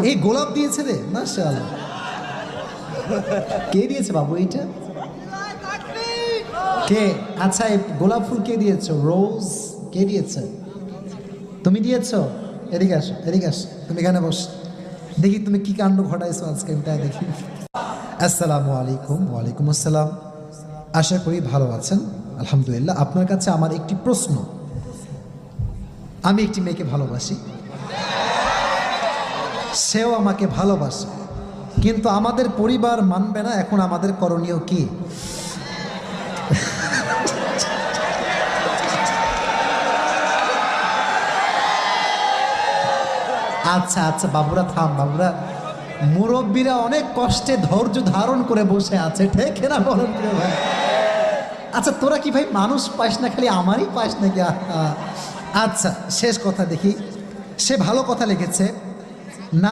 এই গোলাপ দিয়েছে রে, মাশাআল্লাহ। কে দিয়েছে বাবু এইটা? কে? আচ্ছা, এই গোলাপ ফুল কে দিয়েছো? রোজ কে দিয়েছে? তুমি দিয়েছো? এদিকে আসো, এদিকে আসো, তুমি এখানে বস, দেখি তুমি কি কাণ্ড ঘটাইছো আজকে, আমি তাই দেখি। আসসালামু আলাইকুম। ওয়ালাইকুম আসসালাম। আশা করি ভালো আছেন। আলহামদুলিল্লাহ। আপনার কাছে আমার একটি প্রশ্ন। আমি একটি মেয়েকে ভালোবাসি, সেও আমাকে ভালোবাসে, কিন্তু আমাদের পরিবার মানবে না। এখন আমাদের করণীয় কি? আচ্ছা আচ্ছা বাবুরা থাম, বাবুরা, মুরব্বীরা অনেক কষ্টে ধৈর্য ধারণ করে বসে আছে, ঠিক না বলেন প্রিয় ভাই? আচ্ছা তোরা কি ভাই মানুষ পাস না, খালি আমারই পাস নাকি? আচ্ছা শেষ কথা দেখি, সে ভালো কথা লিখেছে।